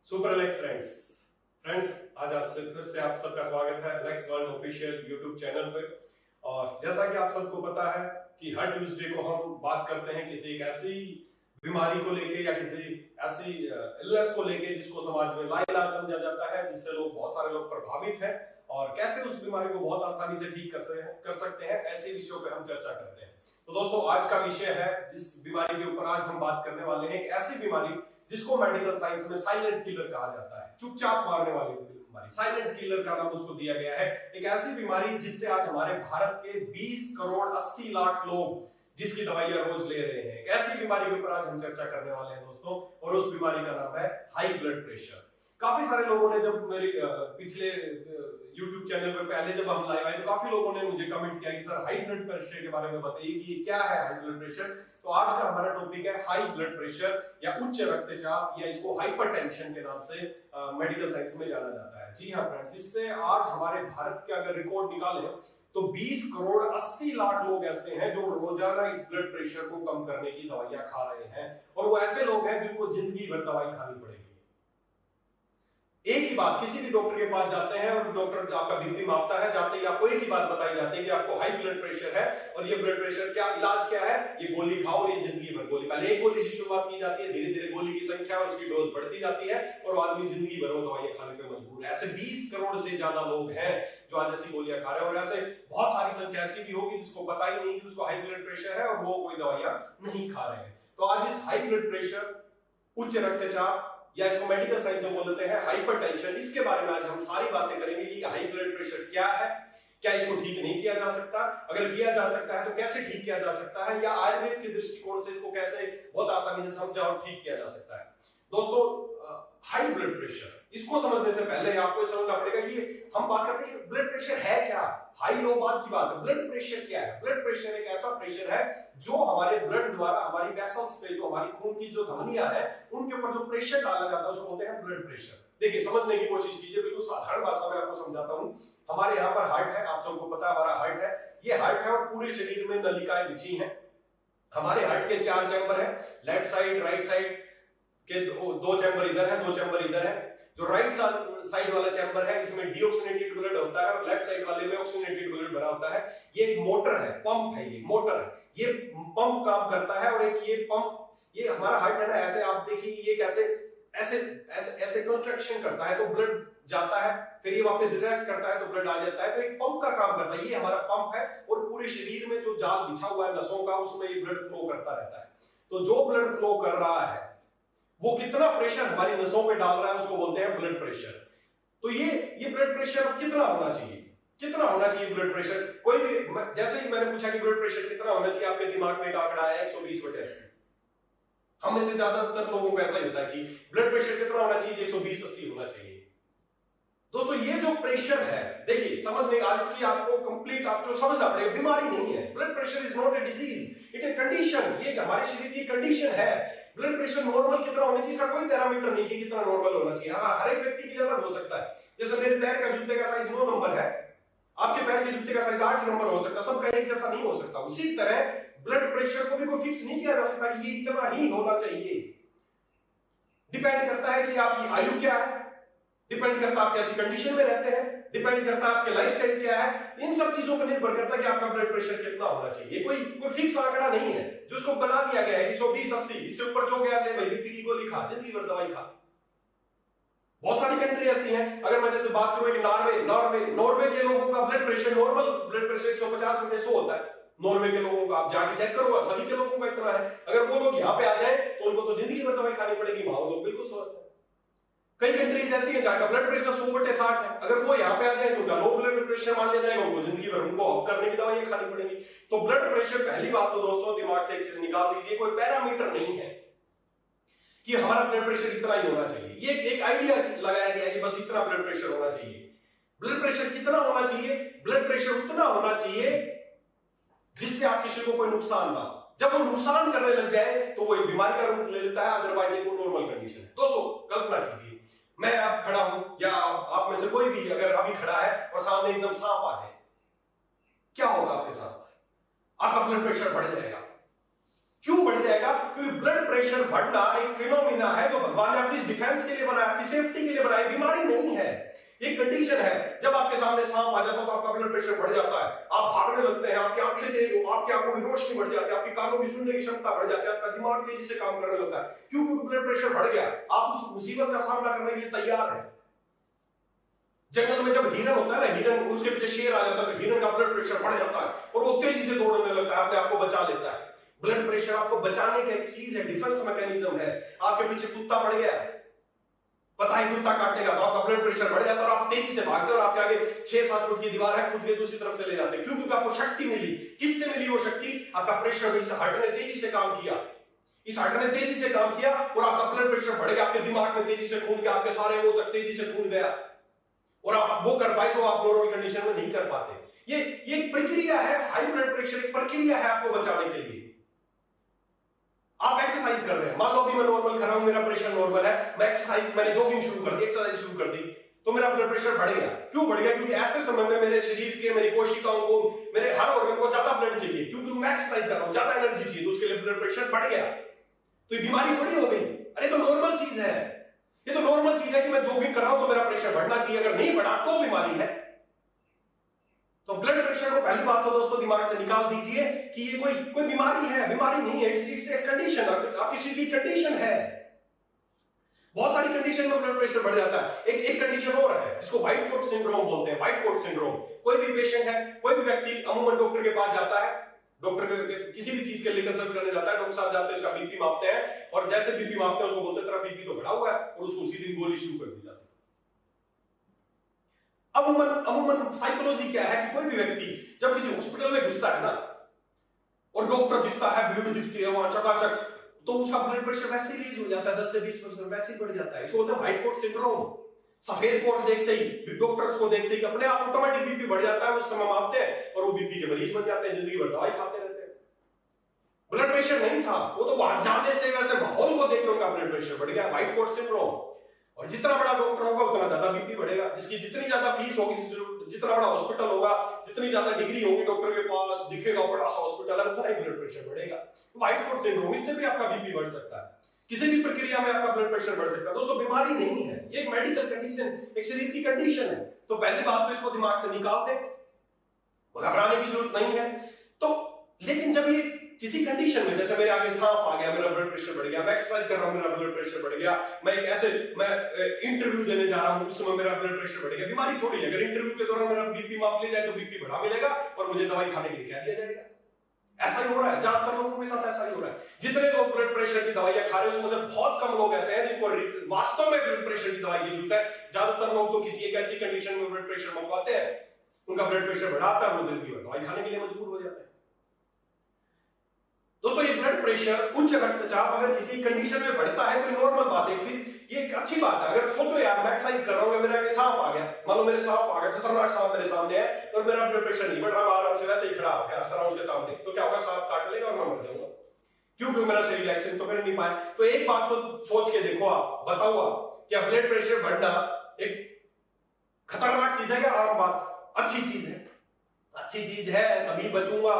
Super Alex friends आज आपसे फिर से आप सबका स्वागत है Alex world official YouTube channel पे। और जैसा कि आप सबको पता है कि हर ट्यूसडे को हम बात करते हैं किसी एक ऐसी बीमारी को लेके या किसी ऐसी इलनेस को लेके जिसको समाज में लाइलाज समझा जाता है, जिससे बहुत सारे लोग प्रभावित हैं और कैसे उस बीमारी को बहुत आसानी से ठीक कर सकते हैं, ऐसे विषयों पे हम चर्चा करते हैं। तो दोस्तों आज का विषय है, जिस बीमारी के ऊपर आज हम बात करने वाले हैं, एक ऐसी बीमारी जिसको मेडिकल साइंस में साइलेंट किलर कहा जाता है, चुपचाप मारने वाली बीमारी। साइलेंट किलर का नाम उसको दिया गया है। एक ऐसी बीमारी जिससे आज हमारे भारत के 20 करोड़ 80 लाख लोग जिसकी दवाइयां रोज ले रहे हैं, एक ऐसी बीमारी के ऊपर आज हम चर्चा करने वाले हैं दोस्तों। और उस बीमारी का नाम है हाई ब्लड प्रेशर। काफी सारे लोगों ने, जब मेरे पिछले YouTube चैनल पे पहले जब हम लाइव आए तो काफी लोगों ने मुझे कमेंट किया कि सर हाई ब्लड प्रेशर के बारे में बताइए कि ये क्या है हाई ब्लड प्रेशर। तो आज का हमारा टॉपिक है हाई ब्लड प्रेशर या उच्च रक्तचाप, या इसको हाइपरटेंशन के नाम से मेडिकल साइंस में जाना जाता है। जी हाँ फ्रेंड्स, इससे आज हमारे भारत के अगर रिकॉर्ड निकालें तो 20 करोड़ 80 लाख लोग ऐसे हैं जो रोजाना इस ब्लड प्रेशर को कम करने की दवाइयां खा रहे हैं। और वो ऐसे लोग हैं जिनको जिंदगी भर दवाई खानी पड़ेगी। एक ही बात, किसी भी डॉक्टर के पास जाते हैं और डॉक्टर आपका बीपी मापता है, जाते ही आपको एक ही बात बताई जाती है कि आपको हाई ब्लड प्रेशर है और ये ब्लड प्रेशर क्या इलाज क्या है, ये गोली खाओ और ये जिंदगी भर गोली। पहले एक गोली से शुरुआत की जाती है, धीरे धीरे गोली की संख्या और उसकी डोज बढ़ती जाती है और आदमी जिंदगी भर वो दवाइयां खाने पे मजबूर है। ऐसे 20 करोड़ से ज्यादा लोग हैं जो आज ऐसी गोलियां खा रहे हैं। और ऐसे बहुत सारी संख्या ऐसी भी होगी जिसको पता ही नहीं कि उसको हाई ब्लड प्रेशर है और वो कोई दवाइयां नहीं खा रहे हैं। तो आज इस हाई ब्लड प्रेशर, उच्च रक्तचाप, या इसको मेडिकल साइंस में बोल देते हैं हाइपरटेंशन, इसके बारे में आज हम सारी बातें करेंगे कि हाई ब्लड प्रेशर क्या है, क्या इसको ठीक नहीं किया जा सकता, अगर किया जा सकता है तो कैसे ठीक किया जा सकता है, या आयुर्वेद के दृष्टिकोण से इसको कैसे बहुत आसानी से समझा और ठीक किया जा सकता है। दोस्तों हाई ब्लड प्रेशर, इसको समझने से पहले आपको समझना पड़ेगा कि हम बात करते हैं ब्लड प्रेशर है क्या। हाई लो बात की बात है, ब्लड प्रेशर क्या है। ब्लड प्रेशर एक ऐसा प्रेशर है जो हमारे ब्लड द्वारा हमारी वेसल्स पे, जो हमारी खून की जो धमनियां है, उनके ऊपर जो प्रेशर डाला जाता है उसको बोलते हैं ब्लड प्रेशर। देखिए समझने की कोशिश कीजिए, बिल्कुल साधारण भाषा में आपको समझाता हूं। हमारे यहाँ पर हार्ट है, आप सबको पता है हमारा हार्ट है, ये हार्ट है और पूरे शरीर में नलिकाएं बिछी हैं। हमारे हार्ट के 4 चैम्बर है, लेफ्ट साइड राइट साइड के 2 चैम्बर इधर है, 2 चैम्बर इधर है। जो राइट साइड वाला चैम्बर है इसमें डीऑक्सीनेटेड ब्लड होता है और लेफ्ट साइड वाले में ऑक्सीनेटेड ब्लड भरा होता है। ये एक मोटर है, पंप है, ये मोटर है, ये पंप काम करता है। और एक ये पंप, ये हमारा हार्ट है ना, ऐसे आप देखिए ये कैसे ऐसे ऐसे ऐसे कंट्रैक्शन करता है तो ब्लड जाता है, फिर ये वापस रिलैक्स करता है तो ब्लड आ जाता है। तो एक पंप का काम करता है, ये हमारा पंप है। और पूरे शरीर में जो जाल बिछा हुआ है नसों का, उसमें ये ब्लड फ्लो करता रहता है। तो जो ब्लड फ्लो कर रहा है वो कितना प्रेशर हमारी नसों पे डाल रहा है उसको बोलते हैं ब्लड प्रेशर। तो ये ब्लड प्रेशर कितना होना चाहिए, कितना होना चाहिए ब्लड प्रेशर। कोई भी, जैसे ही मैंने पूछा कि ब्लड प्रेशर कितना होना चाहिए, आपके दिमाग में एक आंकड़ा है 120/80। हम में से ज्यादातर लोगों को ऐसा ही होता है कि ब्लड प्रेशर कितना होना चाहिए, 120/80 होना चाहिए। दोस्तों ये जो प्रेशर है, देखिए समझने आज इसकी आपको कंप्लीट आपको समझना पड़ेगा। बीमारी नहीं है, blood pressure is not a disease, it a condition. ये हमारे शरीर की कंडीशन है। ब्लड प्रेशर नॉर्मल कितना होना चाहिए, इसका कोई पैरामीटर नहीं कि कितना नॉर्मल होना चाहिए। हर एक व्यक्ति के लिए अलग हो सकता है। जैसे मेरे पैर का जूते का साइज 9 नंबर है, आपके पैर के जूते का साइज 8 नंबर हो सकता है, सबका एक जैसा नहीं हो सकता। उसी तरह ब्लड प्रेशर को भी कोई फिक्स नहीं किया जा सकता कि ये इतना ही होना चाहिए। डिपेंड करता है कि आपकी आयु क्या है, डिपेंड करता है आप कैसी कंडीशन में रहते हैं, डिपेंड करता है आपके लाइफस्टाइल क्या है। इन सब चीजों पर निर्भर करता है कि आपका ब्लड प्रेशर कितना होना चाहिए। कोई फिक्स आंकड़ा नहीं है जिसको बना दिया गया है 120/80, इससे ऊपर जो गया ले भाई बीपी की गोली खा, जिंदगी भर दवाई खा। बहुत सारी कंट्री ऐसी हैं, अगर मैं जैसे बात करूं कि नॉर्वे के लोगों का blood pressure, normal blood pressure 150/100 होता है। नॉर्वे के लोगों का आप जाके चेक करो, सभी के लोगों का इतना है। अगर वो लोग यहाँ पे आ जाए तो उनको तो जिंदगी भर दवाई खानी पड़ेगी, वहां लोग बिल्कुल स्वस्थ है। कई कंट्रीज ऐसी हैं जहां का ब्लड प्रेशर 100/60 है, अगर वो यहाँ पे आ जाए तो उनका लो ब्लड प्रेशर मान लिया जाएगा, उनको जिंदगी भर उनको अप करने की दवाइयां खानी पड़ेगी। तो ब्लड प्रेशर, पहली बात तो दोस्तों दिमाग से एक चीज निकाल दीजिए, कोई पैरामीटर नहीं है कि हमारा ब्लड प्रेशर इतना ही होना चाहिए। ये एक आइडिया लगाया गया कि बस इतना ब्लड प्रेशर होना चाहिए। ब्लड प्रेशर कितना होना चाहिए, ब्लड प्रेशर उतना होना चाहिए जिससे आपके शरीर को कोई नुकसान ना हो। जब वो नुकसान करने लग जाए तो वो एक बीमारी का रूप ले लेता है, अदरवाइज एक नॉर्मल कंडीशन है। दोस्तों कल्पना कीजिए, मैं अब खड़ा हूं या आप में से कोई भी अगर अभी खड़ा है और सामने एकदम सांप आ जाए, क्या होगा आपके साथ? आपका ब्लड प्रेशर बढ़ जाएगा। क्यों बढ़ जाएगा, क्योंकि ब्लड प्रेशर बढ़ना एक फिनोमिना है जो भगवान ने आपकी डिफेंस के लिए बनाया, आपकी सेफ्टी के लिए बनाया, बीमारी नहीं है, एक कंडीशन है। जब आपके सामने सांप आ जाता है तो आपका ब्लड प्रेशर बढ़ जाता है, आप भागने लगते हैं, आपकी आंखें तेज हो, आपकी आंखों की रोशनी बढ़ जाती है, आपकी कानों की सुनने की क्षमता बढ़ जाती है, आपका दिमाग तेजी से काम करने लगता है। क्यों? क्योंकि ब्लड प्रेशर बढ़ गया। आप उस मुसीबत का सामना करने के लिए तैयार है। जंगल में जब हिरन होता है ना, हिरन उसके पीछे शेर आ जाता है तो हिरन का ब्लड प्रेशर बढ़ जाता है और वो तेजी से दौड़ने लगता है, अपने आप को बचा लेता है। ब्लड प्रेशर आपको बचाने की एक चीज है, डिफेंस मैकेनिज्म है। आपके पीछे कुत्ता पड़ गया, पता है कुत्ता काटेगा, तो आपका ब्लड प्रेशर बढ़ जाता है और आप तेजी से भागते हो और आपके आगे 6-7 फुट की दीवार है, कूद के दूसरी तरफ चले जाते हैं। क्यों? क्योंकि आपको शक्ति मिली। किससे मिली वो शक्ति? आपका प्रेशर इस हार्ट ने तेजी से काम किया, इस हार्ट ने तेजी से काम किया और आपका ब्लड प्रेशर बढ़ गया, आपके दिमाग में तेजी से खून गया, आपके सारे वो तक तेजी से खून गया और आप वो कर पाए जो आप नॉर्मल कंडीशन में नहीं कर पाते। ये एक प्रक्रिया है, हाई ब्लड प्रेशर एक प्रक्रिया है आपको बचाने के लिए। आप एक्सरसाइज कर रहे हैं, मान लो अभी मैं नॉर्मल कर रहा हूं, मेरा प्रेशर नॉर्मल है, मैं एक्सरसाइज, मैंने जॉगिंग शुरू कर दी, एक्सरसाइज शुरू कर दी, तो मेरा ब्लड प्रेशर बढ़ गया। क्यों बढ़ गया? क्योंकि ऐसे समय में मेरे शरीर के, मेरी कोशिकाओं को, मेरे हर ऑर्गन को ज्यादा ब्लड चाहिए, क्योंकि मैं एक्सरसाइज कर रहा हूं, ज्यादा एनर्जी चाहिए, तो उसके लिए ब्लड प्रेशर बढ़ गया। तो ये बीमारी थोड़ी हो गई, अरे तो नॉर्मल चीज है, ये तो नॉर्मल चीज है कि मैं जॉगिंग कर रहा हूं तो मेरा प्रेशर बढ़ना चाहिए, अगर नहीं बढ़ा तो बीमारी है। तो ब्लड प्रेशर को पहली बात तो दोस्तों दिमाग से निकाल दीजिए कि ये कोई बीमारी है, बीमारी नहीं है, इट्स ए कंडीशन, आपकी शरीर की कंडीशन है। बहुत सारी कंडीशन में ब्लड प्रेशर बढ़ जाता है। एक कंडीशन और है जिसको व्हाइट कोट सिंड्रोम बोलते हैं। व्हाइट कोट सिंड्रोम, कोई भी पेशेंट है, कोई भी व्यक्ति अमूमन डॉक्टर के पास जाता है, डॉक्टर किसी भी चीज के लिए कंसल्ट करने जाता है, डॉक्टर साहब जाते हैं, उसका बीपी मापते हैं और जैसे बीपी मापते हैं उसको बोलते हैं तेरा बीपी तो बढ़ा हुआ है और उसको उसी दिन गोली शुरू कर दी जाती है। अमूमन साइकोलॉजी क्या है कि कोई भी व्यक्ति जब किसी हॉस्पिटल में घुसता है ना और डॉक्टर दिखता है, भीड़ दिखती है वहां चकाचक, तो उसका ब्लड प्रेशर वैसे ही रेज हो जाता है, 10 से 20% वैसे ही बढ़ जाता है। इसको बोलते हैं व्हाइट कोट सिंड्रोम। सफेद कोट देखते ही, डॉक्टर्स को देखते ही अपने आप ऑटोमेटिक बीपी बढ़ जाता है, उस समय मापते हैं और वो बीपी के मरीज बन जाते हैं, जिंदगी भर दवाई खाते रहते हैं। ब्लड प्रेशर नहीं था, वो तो वहां जाने से वैसे माहौल को देख के उनका ब्लड प्रेशर बढ़ गया, व्हाइट कोट सिंड्रोम। और जितना बड़ा डॉक्टर होगा उतना ज्यादा बीपी बढ़ेगा, जिसकी जितनी ज्यादा फीस होगी, जितना बड़ा हॉस्पिटल होगा, जितनी ज्यादा डिग्री होगी डॉक्टर के पास, दिखेगा बड़ा सा हॉस्पिटल है, उतना ही ब्लड प्रेशर बढ़ेगा। व्हाइट कोट सिंड्रोम, इससे भी आपका बीपी बढ़ सकता है, किसी भी प्रक्रिया में आपका ब्लड प्रेशर बढ़ सकता है। दोस्तों बीमारी नहीं है, ये एक मेडिकल कंडीशन, एक शरीर की कंडीशन है। तो पहली बात तो इसको दिमाग से निकाल दे, घबराने की जरूरत नहीं है। तो लेकिन जब ये किसी कंडीशन में, जैसे मेरे आगे सांप आ गया, मेरा ब्लड प्रेशर बढ़ गया, मैं एक्सरसाइज कर रहा हूं, मेरा ब्लड प्रेशर बढ़ गया, मैं इंटरव्यू देने जा रहा हूं, उस समय मेरा ब्लड प्रेशर बढ़ गया, बीमारी थोड़ी है। अगर इंटरव्यू के दौरान मेरा बीपी माप लिया जाए तो बीपी बढ़ा मिलेगा और मुझे दवाई खाने के लिए कह दिया जाएगा। ऐसा ही हो रहा है, ज्यादातर लोगों के साथ ऐसा ही हो रहा है। जितने लोग ब्लड प्रेशर की दवाइयां खा रहे हैं उसमें से बहुत कम लोग ऐसे हैं जिनको वास्तव में ब्लड प्रेशर की दवाई की जरूरत है। ज्यादातर लोग तो किसी एक ऐसी कंडीशन में ब्लड प्रेशर मंगवाते हैं, उनका ब्लड प्रेशर बढ़ाता है, वो जिंदगी भर दवाई खाने के लिए मजबूर हो जाते हैं। दोस्तों ये ब्लड प्रेशर, उच्च रक्तचाप अगर किसी कंडीशन में बढ़ता है तो नॉर्मल बात है, फिर ये एक अच्छी बात है। अगर सोचो यार, मैं एक्सरसाइज कर रहा हूं, मेरे आगे सांप आ गया, मान लो मेरे सांप आ गया, खतरनाक सांप मेरे सामने है और मेरा ब्लड प्रेशर नहीं बढ़ रहा, आराम से वैसे ही खड़ा हो गया हंस रहा हूं उसके सामने, तो क्या होगा? सांप काट लेगा और मैं मर जाऊंगा। क्यों? क्योंकि मेरा शरीर एक्शन तो कर नहीं पाया। तो एक बात तो सोच के देखो, आप बताओ आप, क्या ब्लड प्रेशर बढ़ना एक खतरनाक चीज है या आम बात? अच्छी चीज है, अच्छी चीज है, तभी बचूंगा।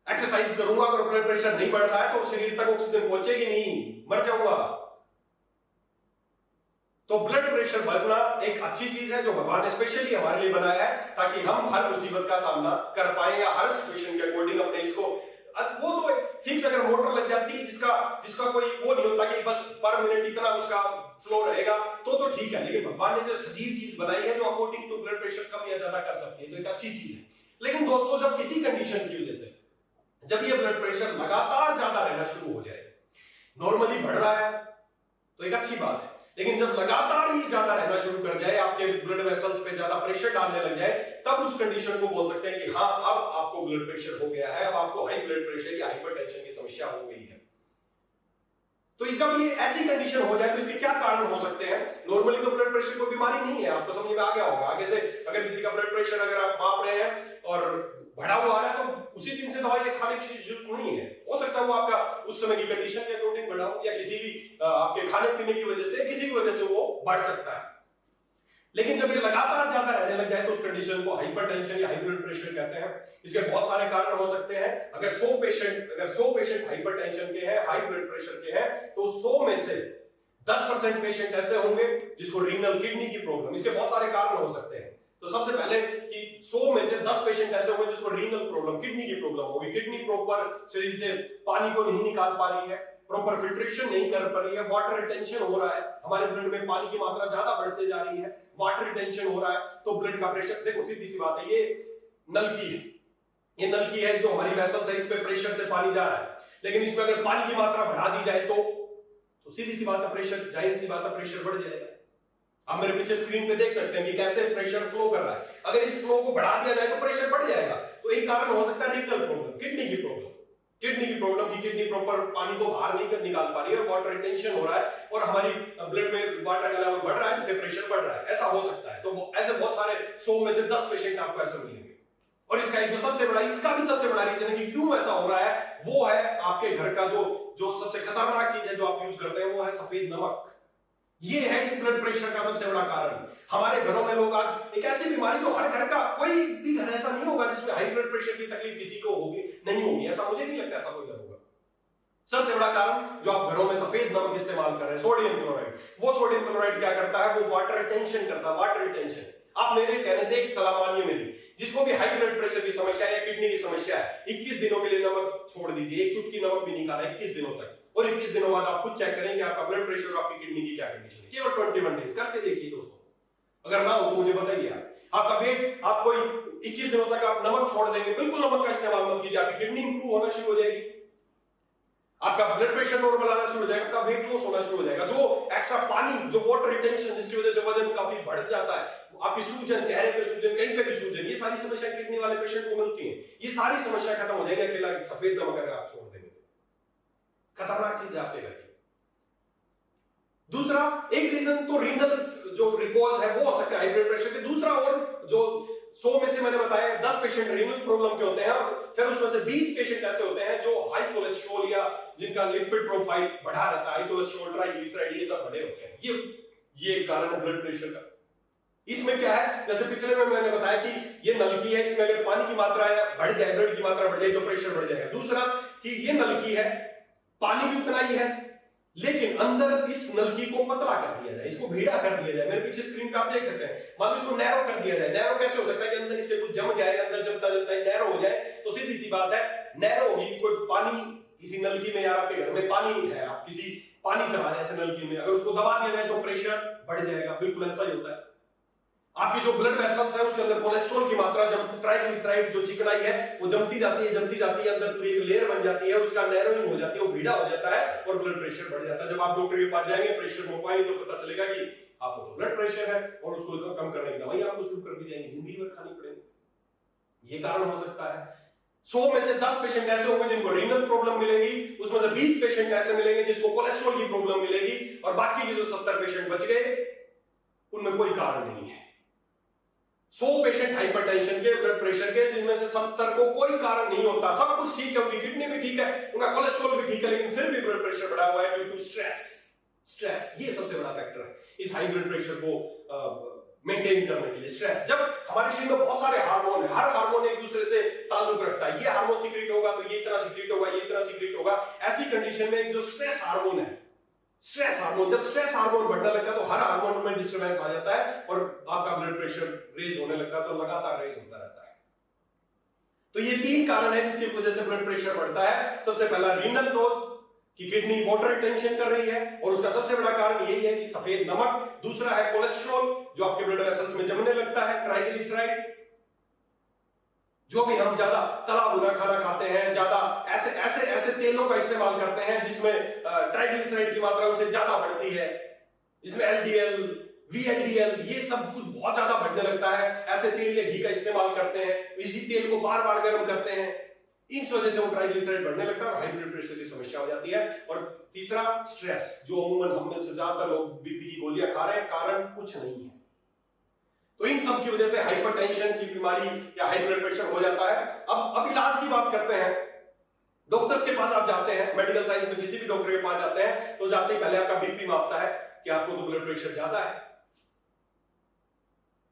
एक्सरसाइज करूंगा, अगर ब्लड प्रेशर नहीं बढ़ रहा है तो शरीर तक ऑक्सीजन पहुंचेगी नहीं, मर जाऊंगा। तो ब्लड प्रेशर बढ़ना एक अच्छी चीज है जो भगवान ने स्पेशली हमारे लिए बनाया है, ताकि हम हर मुसीबत का सामना कर पाए या हर सिचुएशन के अकॉर्डिंग अपने इसको, वो तो फिक्स अगर मोटर लग जाती है जिसका कोई वो नहीं होता कि बस पर मिनट इतना उसका फ्लो रहेगा, तो ठीक है। लेकिन भगवान ने जो सजीव चीज बनाई है जो अकॉर्डिंग टू ब्लड प्रेशर कम या ज्यादा कर सकती है, तो एक अच्छी चीज है। लेकिन दोस्तों जब किसी कंडीशन की वजह से जब ये ब्लड प्रेशर लगातार ज्यादा रहना शुरू हो जाए, नॉर्मली बढ़ रहा है तो एक अच्छी बात है, लेकिन जब लगातार ही ज्यादा रहना शुरू कर जाए, आपके ब्लड वेसल्स पे ज्यादा प्रेशर डालने लग जाए, तब उस कंडीशन को बोल सकते हैं कि हाँ अब आपको ब्लड प्रेशर हो गया है, अब आपको हाई ब्लड प्रेशर या हाइपरटेंशन की समस्या हो गई है। तो जब ये ऐसी कंडीशन हो जाए तो इसके क्या कारण हो सकते हैं? नॉर्मली तो ब्लड प्रेशर कोई बीमारी नहीं है, आपको समझ में आ गया होगा। आगे से अगर किसी का ब्लड प्रेशर अगर आप माप रहे हैं और बढ़ा हुआ आ रहा है तो उसी दिन से दवाई खाने की जरूरत नहीं है। हो सकता है वो आपका उस समय की कंडीशन के अकॉर्डिंग बढ़ा हो या किसी भी आपके खाने पीने की वजह से, किसी भी वजह से वो बढ़ सकता है। लेकिन जब ये लगातार ज्यादा रहने लग जाए तो उस कंडीशन को हाइपरटेंशन या हाई ब्लड प्रेशर कहते हैं। इसके बहुत सारे कारण हो सकते हैं। अगर 100 पेशेंट हाइपरटेंशन के हैं, हाई ब्लड प्रेशर के हैं, तो 100 में से 10% पेशेंट ऐसे होंगे जिसको रीनल किडनी की प्रॉब्लम, इसके बहुत सारे कारण हो सकते हैं। तो सबसे पहले कि 100 में से 10 पेशेंट ऐसे होंगे जिसको रीनल प्रॉब्लम, किडनी की प्रॉब्लम होगी। किडनी प्रॉपर शरीर से पानी को नहीं निकाल पा रही है, प्रॉपर फिल्ट्रेशन नहीं कर पा रही है, वाटर रिटेंशन हो रहा है, हमारे ब्लड में पानी की मात्रा ज्यादा बढ़ते जा रही है, वाटर रिटेंशन हो रहा है, तो ब्लड का प्रेशर, देखो सीधी सी बात है, ये नलकी है, ये नलकी है जो हमारी वेसल्स है, इस पे प्रेशर से पानी जा रहा है, लेकिन इसमें अगर पानी की मात्रा बढ़ा दी जाए तो सीधी सी बात है प्रेशर, जाहिर सी बात है प्रेशर बढ़ जाएगा। आप मेरे पीछे स्क्रीन पे देख सकते हैं कि कैसे प्रेशर फ्लो कर रहा है। अगर इस फ्लो को बढ़ा दिया जाए तो प्रेशर बढ़ जाएगा। तो एक कारण हो सकता है रीनल प्रॉब्लम, किडनी की प्रॉब्लम, की किडनी प्रॉपर पानी को बाहर नहीं निकाल पा रही है, वाटर रिटेंशन हो रहा है और हमारी ब्लड में वाटर का लेवल बढ़ रहा है जिससे प्रेशर बढ़ रहा है, ऐसा हो सकता है। तो ऐसे बहुत सारे 100 में से 10 पेशेंट आपको ऐसे मिलेंगे। और इसका एक जो सबसे बड़ा, इसका भी सबसे बड़ा रीजन है कि क्यों ऐसा हो रहा है, वो है आपके घर का जो सबसे खतरनाक चीज है जो आप यूज करते हैं, वो है सफेद नमक। ये है इस ब्लड प्रेशर का सबसे बड़ा कारण। हमारे घरों में लोग आज एक ऐसी बीमारी जो हर घर का, कोई भी घर ऐसा नहीं होगा जिसमें हाई ब्लड प्रेशर की तकलीफ किसी को होगी, नहीं होगी, ऐसा मुझे नहीं लगता ऐसा कोई घर होगा। सबसे बड़ा कारण जो आप घरों में सफेद नमक इस्तेमाल कर रहे हैं, सोडियम क्लोराइड। वो सोडियम क्लोराइड क्या करता है, वो वाटर रिटेंशन करता है, वाटर रिटेंशन। आप मेरे कहने से एक सलाह मानिए मेरी, जिसको भी हाई ब्लड प्रेशर की समस्या है या किडनी की समस्या है, 21 दिनों के लिए नमक छोड़ दीजिए, एक चुटकी नमक भी नहीं खाना 21 दिनों तक। और 21 दिनों बाद आप खुद चेक करेंगे आपका ब्लड प्रेशर और आपकी किडनी की क्या कंडीशन है। केवल 21 डेज करके देखिए दोस्तों, अगर ना हो तो मुझे बताइए। आपका वेट, आप कोई 21 दिनों तक आप नमक छोड़ देंगे, बिल्कुल नमक का इस्तेमाल मत कीजिए, आपकी किडनी इंप्रूव होना शुरू हो जाएगी, आपका ब्लड प्रेशर नॉर्मल आना शुरू हो जाएगा, आपका वेट लॉस होना शुरू हो जाएगा। जो एक्स्ट्रा पानी, जो वाटर रिटेंशन, जिसकी वजह से वजन काफी बढ़ जाता है, आपकी सूजन, चेहरे पे सूजन, कहीं पे भी सूजन, ये सारी समस्या किडनी वाले पेशेंट को मिलती है। ये सारी समस्या खत्म हो जाएगी अकेला सफेद नमक अगर आप छोड़ देंगे। खतरनाक चीज है आपके घर की। दूसरा एक रीजन तो रीनल जो रिकॉज है वो हो सकता है हाई ब्लड प्रेशर के। दूसरा और जो 100 में से मैंने बताया 10 पेशेंट रीनल प्रॉब्लम के होते हैं, और फिर उसमें से 20 पेशेंट ऐसे होते हैं जो हाई कोलेस्ट्रॉल या जिनका लिपिड प्रोफाइल बढ़ा रहता है, हाई कोलेस्ट्रॉल, ट्राइग्लिसराइड, ये सब बढ़े होते हैं। ये कारण है ब्लड प्रेशर का। इसमें क्या है, जैसे पिछले में मैंने बताया कि ये नलकी है, इसमें अगर पानी की मात्रा बढ़ जाए, ब्लड की मात्रा बढ़ जाए तो प्रेशर बढ़ जाएगा। दूसरा कि ये नलकी है, पानी भी उतना ही है, लेकिन अंदर इस नलकी को पतला कर दिया जाए, इसको भीड़ा कर दिया जाए। मेरे पीछे स्क्रीन पे आप देख सकते हैं, मान लो इसको नैरो कर दिया जाए। नैरो कैसे हो सकता है कि अंदर इसके कुछ जम जाए, अंदर जमता जमता नैरो हो जाए, तो सीधी सी बात है नैरो होगी। कोई पानी किसी नलकी में, यार आपके घर में पानी है, आप किसी पानी चला रहे हैं ऐसे नलकी में, अगर उसको दबा दिया जाए तो प्रेशर बढ़ जाएगा, बिल्कुल ऐसा ही होता है। आपकी जो ब्लड वेसल्स है उसके अंदर कोलेस्ट्रॉल की मात्रा, जब ट्राइग्लिसराइड जो चिकनाई है वो जमती जाती है, अंदर पूरी एक लेयर बन जाती है, उसका नैरोइंग हो जाती है, वो भीड़ा हो जाता है और ब्लड प्रेशर बढ़ जाता है। जब आप डॉक्टर के पास जाएंगे, प्रेशर मपाएंगे तो पता चलेगा कि आपको तो ब्लड प्रेशर है, और उसको कम करने की दवाई आपको शुरू कर दी जाएगी, जिंदगी भर खानी पड़ेगी। ये कारण हो सकता है। 100 में से 10 पेशेंट ऐसे होंगे जिनको रीनल प्रॉब्लम मिलेगी, उसमें से 20 पेशेंट ऐसे मिलेंगे जिसको कोलेस्ट्रॉल की प्रॉब्लम मिलेगी, और बाकी के जो 70 पेशेंट बच गए उनमें कोई कारण नहीं है। 100 पेशेंट हाइपरटेंशन के, ब्लड प्रेशर के, जिनमें से 70 को कोई कारण नहीं होता, सब कुछ ठीक है, उनकी किडनी भी ठीक है, उनका कोलेस्ट्रॉल भी ठीक है, लेकिन फिर भी ब्लड प्रेशर बढ़ा हुआ है ड्यू टू स्ट्रेस। ये सबसे बड़ा फैक्टर है इस हाई ब्लड प्रेशर को मेंटेन करने के लिए। स्ट्रेस, जब हमारे शरीर में बहुत सारे हार्मोन है, हर हार्मोन एक दूसरे से ताल्लुक रखता है, ये हार्मोन सीक्रेट होगा तो ये इतना सीक्रेट होगा, ये इतना सीक्रेट होगा। ऐसी कंडीशन में जो स्ट्रेस हार्मोन है, स्ट्रेस हार्मोन, जब स्ट्रेस हार्मोन बढ़ने लगता है तो हर हार्मोन में डिस्टरबेंस आ जाता है और आपका ब्लड प्रेशर रेज होने लगता है, तो लगातार रेज होता रहता है। तो ये 3 कारण है जिसकी वजह से ब्लड प्रेशर बढ़ता है। सबसे पहला रीनल कॉज कि किडनी वाटर रिटेंशन कर रही है, और उसका सबसे बड़ा कारण यही है कि सफेद नमक। दूसरा है कोलेस्ट्रॉल जो आपके ब्लड वेसल्स में जमने लगता है, ट्राइग्लिसराइड, जो भी हम ज्यादा तला भुना खाना खाते हैं, ज्यादा ऐसे तेलों का इस्तेमाल करते हैं जिसमें ट्राइग्लिसराइड की मात्रा उनसे ज्यादा बढ़ती है, जिसमें एलडीएल, वीएलडीएल, ये सब कुछ बहुत ज्यादा बढ़ने लगता है। ऐसे तेल या घी का इस्तेमाल करते हैं, इसी तेल को बार बार गर्म करते हैं, इस वजह से वो ट्राइग्लिसराइड बढ़ने लगता है और हाई ब्लड प्रेशर की समस्या हो जाती है। और तीसरा स्ट्रेस, जो अमूमन हम में से ज्यादातर लोग बीपी की गोलियां खा रहे हैं, कारण कुछ नहीं है। तो इन सब की वजह से हाइपरटेंशन की बीमारी या हाई ब्लड प्रेशर हो जाता है। अब इलाज की बात करते हैं। डॉक्टर्स के पास आप जाते हैं, मेडिकल साइंस में किसी भी डॉक्टर के पास जाते हैं, तो जाते ही पहले आपका बीपी मापता है कि आपको तो ब्लड प्रेशर ज्यादा है।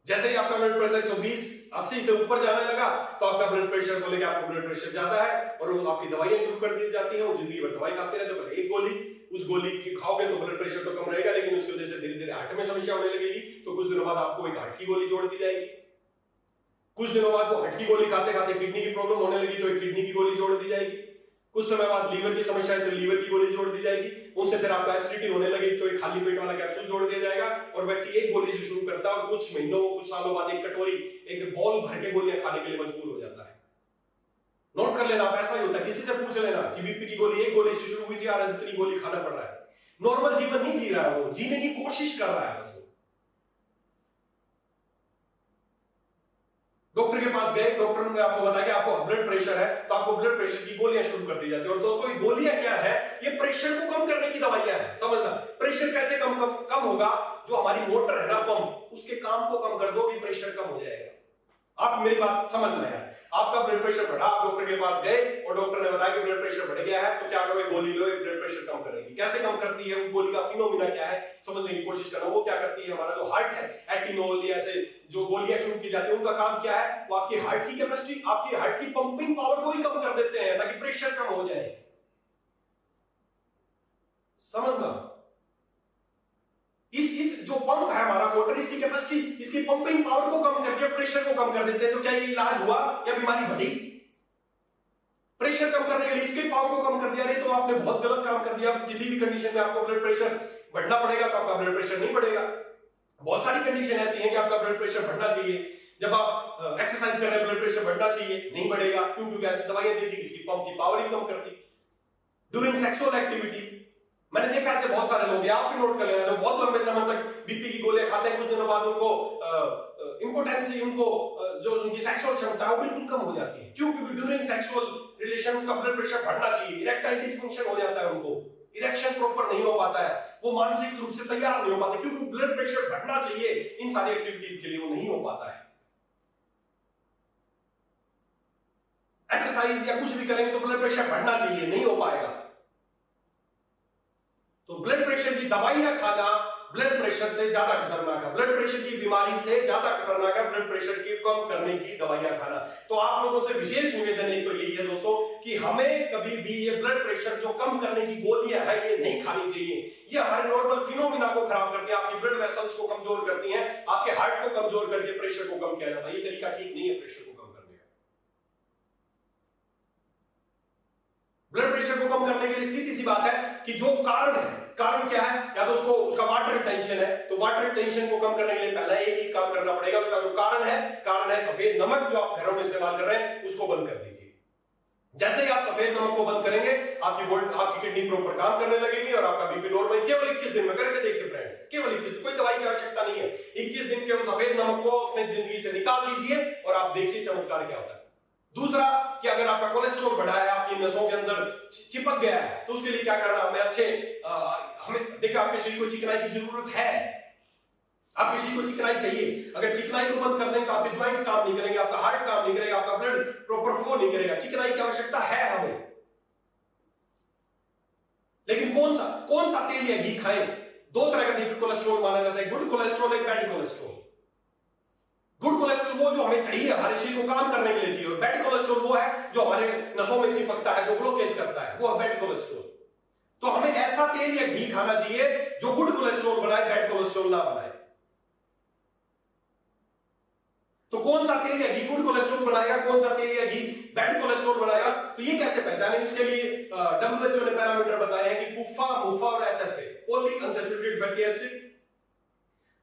जैसे ही आपका ब्लड प्रेशर 120-80 से ऊपर जाने लगा तो आपका ब्लड प्रेशर बोले कि आपका ब्लड प्रेशर ज्यादा है और वो आपकी दवाइयां शुरू कर दी जाती है। वो जिंदगी भर दवाई खाते रहे, तो पहले एक गोली, उस गोली की खाओगे तो ब्लड प्रेशर तो कम रहेगा, लेकिन उसकी वजह से धीरे धीरे हार्ट में समस्या होने लगेगी। तो कुछ दिनों बाद आपको एक हार्ट की गोली जोड़ दी जाएगी। कुछ दिनों बाद वो हार्ट की गोली खाते खाते किडनी की प्रॉब्लम होने लगी तो एक किडनी की गोली जोड़ दी जाएगी। कुछ समय बाद लीवर की समस्या है तो लीवर की गोली जोड़ दी जाएगी। उनसे फिर आपको एसिडिटी होने लगी तो एक खाली पेट वाला कैप्सूल जोड़ दिया जाएगा और व्यक्ति एक गोली से शुरू करता है और कुछ महीनों कुछ सालों बाद एक कटोरी, एक बॉल भर के गोलियां खाने के लिए मजबूर हो जाता है। नोट कर लेना, ऐसा ही होता है। किसी से पूछ लेना कि बीपी की गोली एक गोली से शुरू हुई थी, आज इतनी गोली खाना पड़ रहा है। नॉर्मल जीवन नहीं जी रहा है, वो जीने की कोशिश कर रहा है बस। डॉक्टर के पास गए, डॉक्टर ने आपको बताया कि आपको ब्लड प्रेशर है, तो आपको ब्लड प्रेशर की गोलियां शुरू कर दी जाती है। और दोस्तों ये गोलियां क्या है? ये प्रेशर को कम करने की दवाइयां हैं। समझना, प्रेशर कैसे कम होगा? जो हमारी मोटर है ना, पंप, उसके काम को कम कर दो कि प्रेशर कम हो जाएगा। आप मेरी बात समझना यार। आपका ब्लड प्रेशर बढ़ा, आप डॉक्टर के पास गए और डॉक्टर ने बताया कि ब्लड प्रेशर बढ़ गया है, तो क्या करो, गोली लो, ब्लड प्रेशर कम करेगी। कैसे कम करती है? वो गोली का फिनोमिना क्या है समझने की कोशिश करो। वो क्या करती है? हमारा जो हार्ट है, एटिनोल या ऐसे जो गोलियां शुरू की जाती है, उनका काम क्या है? वो आपकी हार्ट की कैपेसिटी, आपकी हार्ट की पंपिंग पावर को ही कम कर देते हैं ताकि प्रेशर कम हो जाए। समझना, इस जो पंप है हमारा मोटर, इसकी कैपेसिटी, इसकी पंपिंग पावर को कम करके प्रेशर को कम कर देते हैं। तो क्या ये इलाज हुआ या बीमारी बढ़ी? प्रेशर कम करने के लिए इसके पावर को कम कर दिया, तो आपने बहुत गलत काम कर दिया। किसी भी कंडीशन में आपको ब्लड प्रेशर बढ़ना पड़ेगा तो आपका ब्लड प्रेशर नहीं बढ़ेगा। बहुत सारी कंडीशन ऐसी हैं कि आपका ब्लड प्रेशर बढ़ना चाहिए। जब आप एक्सरसाइज कर रहे हैं, ब्लड प्रेशर बढ़ना चाहिए, नहीं बढ़ेगा। क्यों? क्योंकि ऐसी दवाइयां दे दी, इसकी पंप की पावर ही कम कर दी। ड्यूरिंग सेक्सुअल एक्टिविटी, मैंने देखा ऐसे बहुत सारे लोग, आप भी नोट कर लेना, जो बहुत लंबे समय तक बीपी की गोलियां खाते हैं, कुछ दिनों बाद उनको इंपोटेंसी, उनको जो उनकी सेक्सुअल क्षमता है वो बिल्कुल कम हो जाती है। क्यों? क्योंकि ड्यूरिंग सेक्सुअल रिलेशन उनका ब्लड प्रेशर बढ़ना चाहिए, इरेक्टाइल डिसफंक्शन हो जाता है, उनको इरेक्शन प्रॉपर नहीं हो पाता है, वो मानसिक रूप से तैयार नहीं हो पाते, क्योंकि ब्लड प्रेशर बढ़ना चाहिए इन सारी एक्टिविटीज के लिए, वो नहीं हो पाता है। एक्सरसाइज या कुछ भी करेंगे तो ब्लड प्रेशर बढ़ना चाहिए, नहीं हो पाएगा। तो ब्लड प्रेशर की दवाइयां खाना ब्लड प्रेशर से ज्यादा खतरनाक है, ब्लड प्रेशर की बीमारी से ज्यादा खतरनाक है ब्लड प्रेशर की कम करने की दवाइयां खाना। तो आप लोगों से विशेष निवेदन एक तो यही है दोस्तों कि हमें कभी भी ये ब्लड प्रेशर जो कम करने की गोलियां हैं ये नहीं खानी चाहिए। ये हमारे नॉर्मल फिनोमिना को खराब करती है, आपकी ब्लड वेसल्स को कमजोर करती हैं, आपके हार्ट को कमजोर करके प्रेशर को कम किया जाता है। ये तरीका ठीक नहीं है प्रेशर को कम करने का। ब्लड प्रेशर को कम करने के लिए सीधी सी बात है कि जो कारण है, कारण क्या है? या तो उसका वाटर रिटेंशन है, तो वाटर रिटेंशन को कम करने के लिए पहला एक ही काम करना पड़ेगा। उसका जो कारण है सफेद नमक, जो आप घरों में इस्तेमाल कर रहे हैं उसको बंद कर दीजिए। जैसे ही आप सफेद नमक को बंद करेंगे, आपकी किडनी प्रॉपर काम करने लगेगी और आपका बीपी नॉर्मल। केवल 21 दिन में करके देखिए फ्रेंड्स, केवल 21 दिन, कोई दवाई की आवश्यकता नहीं है। 21 दिन केवल सफेद नमक को अपने जिंदगी से निकाल दीजिए और आप देखिए चमत्कार क्या होता है। दूसरा कि अगर आपका कोलेस्ट्रॉल बढ़ा है, आपकी नसों के अंदर चिपक गया है, तो उसके लिए क्या करना? हमें देखिए, आपके शरीर को चिकनाई की जरूरत है, आपके शरीर को चिकनाई चाहिए। अगर चिकनाई को बंद कर दें तो आपके ज्वाइंट्स काम नहीं करेंगे, आपका हार्ट काम नहीं करेगा, आपका ब्लड प्रॉपर फ्लो नहीं करेगा। चिकनाई की आवश्यकता है हमें। लेकिन कौन सा तेल या घी खाएं? दो तरह का कोलेस्ट्रॉल माना जाता है, गुड कोलेस्ट्रॉल, एक बैड कोलेस्ट्रॉल। गुड कोलेस्ट्रॉल वो जो हमें चाहिए, हमारे शरीर को काम करने के लिए चाहिए, और बैड कोलेस्ट्रॉल वो है जो हमारे नसों में चिपकता है, जो ब्लॉकेज करता है, वो है बैड कोलेस्ट्रॉल। तो हमें ऐसा तेल या घी खाना चाहिए जो गुड कोलेस्ट्रॉल बनाए, बैड कोलेस्ट्रॉल ना बनाए। तो कौन सा तेल या घी गुड कोलेस्ट्रॉल बनाएगा, कौन सा तेल या घी बैड कोलेस्ट्रॉल बनाएगा, तो ये कैसे पहचानें? उसके लिए WHO ने पैरामीटर बताए हैं कि पुफा, मुफा और SFA, poly unsaturated fatty acid,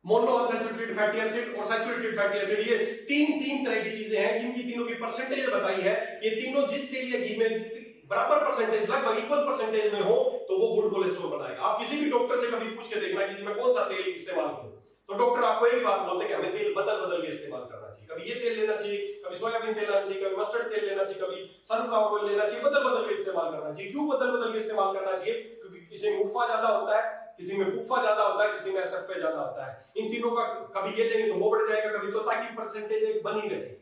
mono unsaturated fatty acid और सैचुरेटेड फैटी एसिड, ये तीन तरह की चीजें हैं। इनकी तीनों की परसेंटेज बताई है। ये तीनों जिस तेल या घी में बराबर परसेंटेज, लगभग इक्वल परसेंटेज में हो, तो वो गुड कोलेस्ट्रॉल बनाएगा। आप किसी भी डॉक्टर से कभी पूछ के देखना कि मैं कौन सा तेल इस्तेमाल करूं, तो डॉक्टर आपको एक बात बोलते हैं कि हमें तेल बदल के इस्तेमाल करना चाहिए। कभी ये तेल लेना चाहिए, कभी सोयाबीन तेल लेना चाहिए, कभी मस्टर्ड तेल लेना चाहिए, कभी सनफ्लावर ऑयल लेना चाहिए, बदल के इस्तेमाल करना चाहिए। क्यों बदल के इस्तेमाल करना चाहिए? क्योंकि किसी में मुफ्फा ज्यादा होता है, किसी में पुफ्फा ज्यादा होता है, किसी में SFA ज्यादा होता है। इन तीनों का कभी ये देंगे तो वो बढ़ जाएगा, कभी तो, ताकि परसेंटेज बनी रहे।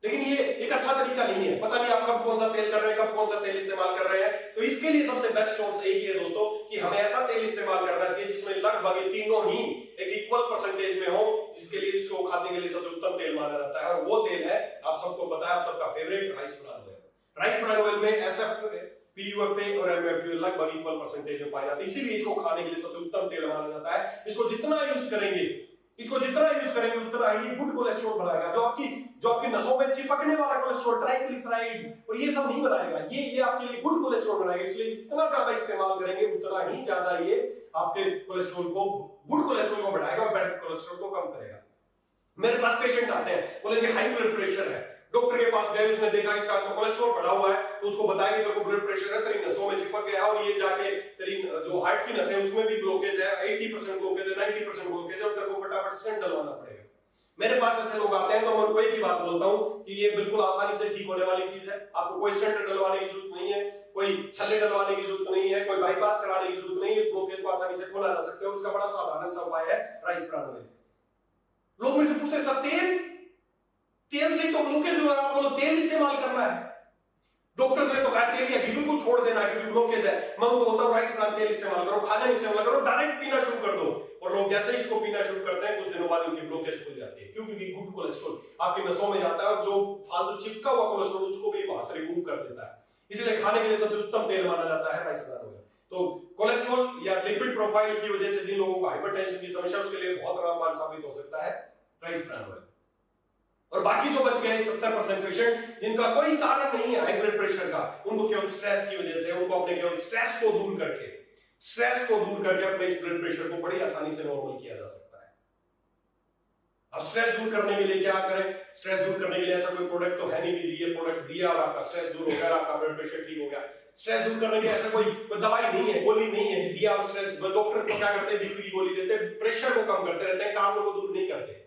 लेकिन ये एक अच्छा तरीका नहीं है। पता नहीं आप कब कौन सा तेल कर रहे हैं, कब कौन सा तेल इस्तेमाल कर रहे हैं। तो इसके लिए सबसे बेस्ट सोर्स एक ही है दोस्तों कि हमें ऐसा तेल इस्तेमाल करना चाहिए जिसमें लगभग ये तीनों ही एक इक्वल परसेंटेज में हो, जिसके लिए इसको खाने के लिए सबसे उत्तम तेल माना जाता है। और वो तेल है, आप सबको पता है, आप सबका favourite rice bran oil. Rice bran oil में एसएफ, पीयूएफए और एमएफए लगभग इक्वल परसेंटेज में पाए जाते हैं, इसीलिए इसको खाने के लिए सबसे उत्तम तेल माना जाता है। इसको जितना यूज करेंगे उतना ही गुड कोलेस्ट्रॉल बढ़ाएगा, जो आपकी नसों में चिपकने वाला कोलेस्ट्रॉल, ट्राइग्लिसराइड और ये सब नहीं बनाएगा, ये आपके लिए गुड कोलेस्ट्रॉल बनाएगा। इसलिए जितना ज्यादा इस्तेमाल करेंगे उतना ही ज्यादा ये आपके कोलेस्ट्रॉल को, गुड कोलेस्ट्रॉल को बढ़ाएगा और बैड कोलेस्ट्रॉल को कम करेगा। मेरे पास पेशेंट आते हैं, बोले जी हाई ब्लड प्रेशर है, डॉक्टर के पास गए, उसने देखा इसका तो कोलेस्ट्रॉल बढ़ा हुआ है, तो उसको बताया कि तेरे को ब्लड प्रेशर है, तेरी नसों में चिपक गया और ये जाके तेरी जो हार्ट की नसें उसमें भी ब्लॉकेज है, 80% ब्लॉकेज है, 90% ब्लॉकेज है और तेरे को फटाफट स्टेंट डलवाना पड़ेगा। मेरे पास ऐसे लोग आते हैं तो मैं उनको एक ही बात बोलता हूं कि ये बिल्कुल आसानी से ठीक होने वाली चीज है, आपको कोई स्टेंट डलवाने की जरूरत नहीं है, कोई छल्ले डलवाने की जरूरत नहीं है, कोई बाईपास कराने की जरूरत नहीं है, इस ब्लॉकेज को आसानी से खोला जा सकता है। उसका बड़ा साधारण सा उपाय है राइस ब्रान ऑयल। लोग मेरे से पूछते हैं सर तेल से तो ब्लॉकेज हो रहा है, आपको तेल इस्तेमाल करना है, डॉक्टर्स ने तो कहा तेल या घी बिल्कुल छोड़ देना क्योंकि ब्लॉकेज है। मैं उनको बोलता हूं राइस ब्रान तेल इस्तेमाल करो, खाने में इस्तेमाल करो, डायरेक्ट पीना शुरू कर दो। और लोग जैसे ही इसको पीना शुरू करते हैं कुछ दिनों बाद उनकी ब्लॉकेज खुल जाती है, क्योंकि गुड कोलेस्ट्रॉल आपकी नसों में जाता है और जो फालतू चिपका हुआ कोलेस्ट्रॉल उसको भी वहां से रिमूव कर देता है। इसलिए खाने के लिए सबसे उत्तम तेल माना जाता है राइस ब्रान ऑयल। तो कोलेस्ट्रॉल या लिपिड प्रोफाइल की वजह से जिन लोगों को हाइपरटेंशन की समस्या, उसके लिए बहुत रामबाण साबित हो सकता है राइस ब्रान ऑयल। और बाकी जो बच गए 70% पेशेंट जिनका कोई कारण नहीं है हाई ब्लड प्रेशर का, उनको केवल स्ट्रेस की वजह से, उनको अपने केवल स्ट्रेस को दूर करके अपने इस ब्लड प्रेशर को बड़ी आसानी से नॉर्मल किया जा सकता है। अब स्ट्रेस दूर करने के लिए क्या करें? स्ट्रेस दूर करने के लिए ऐसा कोई प्रोडक्ट तो है नहीं कि ये प्रोडक्ट दिया और आपका स्ट्रेस दूर हो गया, आपका ब्लड प्रेशर ठीक हो गया। स्ट्रेस दूर करने के ऐसा कोई दवाई नहीं है, गोली नहीं है कि दिया और स्ट्रेस। डॉक्टर को क्या करते हैं, बीपी की गोली देते हैं, प्रेशर को कम करते रहते हैं, काम को दूर नहीं करते।